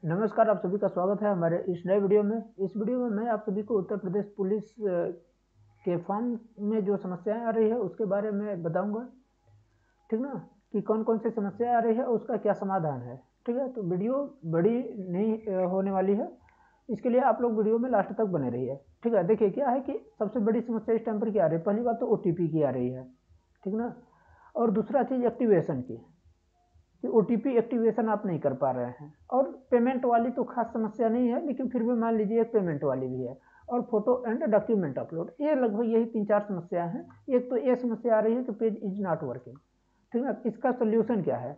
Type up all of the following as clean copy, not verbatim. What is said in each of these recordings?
नमस्कार, आप सभी का स्वागत है हमारे इस नए वीडियो में। इस वीडियो में मैं आप सभी को उत्तर प्रदेश पुलिस के फॉर्म में जो समस्याएं आ रही है उसके बारे में बताऊंगा, ठीक ना। कि कौन कौन सी समस्याएं आ रही है और उसका क्या समाधान है, ठीक है। तो वीडियो बड़ी नहीं होने वाली है, इसके लिए आप लोग वीडियो में लास्ट तक बने रहिए, ठीक है। देखिए क्या है कि सबसे बड़ी समस्या इस टाइम पर क्या आ रही है। पहली बात तो OTP की आ रही है, ठीक ना। और दूसरा चीज़ एक्टिवेशन की, कि OTP एक्टिवेशन आप नहीं कर पा रहे हैं। और पेमेंट वाली तो खास समस्या नहीं है, लेकिन फिर भी मान लीजिए एक पेमेंट वाली भी है। और फोटो एंड डॉक्यूमेंट अपलोड, ये लगभग यही 3-4 समस्याएं हैं। एक तो ये समस्या आ रही है कि पेज इज नॉट वर्किंग, ठीक है। इसका सोल्यूशन क्या है।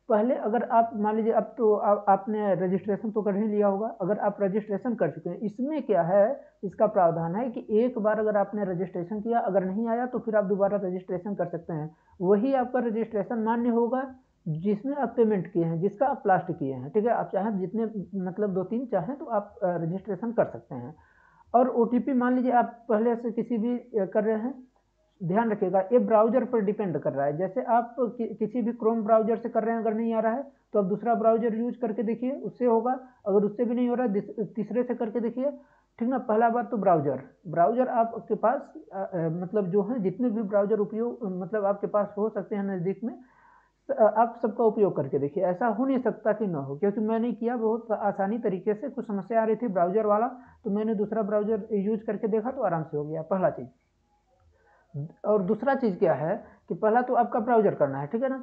पहले अगर आप मान लीजिए, अब तो आपने रजिस्ट्रेशन तो कर ही लिया होगा। अगर आप रजिस्ट्रेशन कर चुके हैं, इसमें क्या है, इसका प्रावधान है कि एक बार अगर आपने रजिस्ट्रेशन किया, अगर नहीं आया तो फिर आप दोबारा रजिस्ट्रेशन कर सकते हैं। वही आपका रजिस्ट्रेशन मान्य होगा जिसमें आप पेमेंट किए हैं, जिसका आप लास्ट किए हैं, ठीक है। आप चाहें जितने मतलब 2-3 चाहें तो आप रजिस्ट्रेशन कर सकते हैं। और OTP मान लीजिए आप पहले से किसी भी कर रहे हैं, ध्यान रखिएगा ये ब्राउजर पर डिपेंड कर रहा है। जैसे आप किसी भी क्रोम ब्राउजर से कर रहे हैं, अगर नहीं आ रहा है तो आप दूसरा ब्राउजर यूज करके देखिए, उससे होगा। अगर उससे भी नहीं हो रहा है, तीसरे से करके देखिए, ठीक ना। पहला बात तो ब्राउजर ब्राउजर आपके पास मतलब जो है जितने भी ब्राउजर उपयोग मतलब आपके पास हो सकते हैं नज़दीक में, आप सबका उपयोग करके देखिए। ऐसा हो नहीं सकता कि ना हो, क्योंकि मैंने किया बहुत आसानी तरीके से। कुछ समस्या आ रही थी ब्राउजर वाला, तो मैंने दूसरा ब्राउजर यूज करके देखा तो आराम से हो गया, पहला चीज़। और दूसरा चीज़ क्या है कि पहला तो आपका ब्राउज़र करना है, ठीक है ना।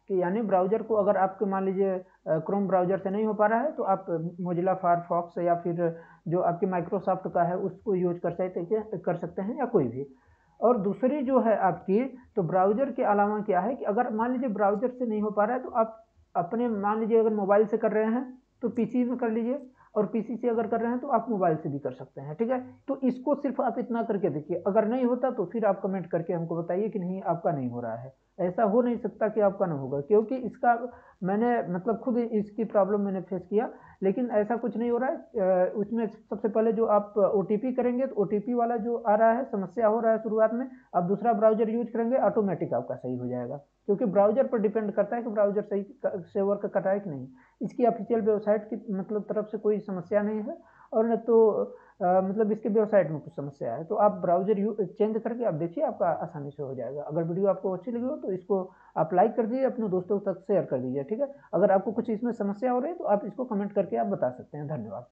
कि यानी ब्राउज़र को अगर आपके मान लीजिए क्रोम ब्राउज़र से नहीं हो पा रहा है तो आप मोजिला फायरफॉक्स या फिर जो आपकी माइक्रोसॉफ्ट का है उसको यूज़ कर सकते हैं, या कोई भी। और दूसरी जो है आपकी, तो ब्राउज़र के अलावा क्या है कि अगर मान लीजिए ब्राउज़र से नहीं हो पा रहा है तो आप अपने मान लीजिए अगर मोबाइल से कर रहे हैं तो पीसी में कर लीजिए, और पीसी से अगर कर रहे हैं तो आप मोबाइल से भी कर सकते हैं, ठीक है। तो इसको सिर्फ आप इतना करके देखिए, अगर नहीं होता तो फिर आप कमेंट करके हमको बताइए कि नहीं आपका नहीं हो रहा है। ऐसा हो नहीं सकता कि आपका ना होगा, क्योंकि इसका मैंने मतलब खुद इसकी प्रॉब्लम मैंने फेस किया, लेकिन ऐसा कुछ नहीं हो रहा है। उसमें सबसे पहले जो आप OTP करेंगे तो OTP वाला जो आ रहा है, समस्या हो रहा है शुरुआत में, आप दूसरा ब्राउजर यूज करेंगे ऑटोमेटिक आपका सही हो जाएगा। क्योंकि ब्राउजर पर डिपेंड करता है कि ब्राउजर सही से वर्क कर रहा है कि नहीं। इसकी ऑफिशियल वेबसाइट की मतलब तरफ से कोई समस्या नहीं है, और न तो मतलब इसके वेबसाइट में कुछ समस्या है। तो आप ब्राउजर चेंज करके आप देखिए, आपका आसानी से हो जाएगा। अगर वीडियो आपको अच्छी लगी हो तो इसको आप लाइक कर दीजिए, अपने दोस्तों तक शेयर कर दीजिए, ठीक है। अगर आपको कुछ इसमें समस्या हो रही है तो आप इसको कमेंट करके आप बता सकते हैं। धन्यवाद।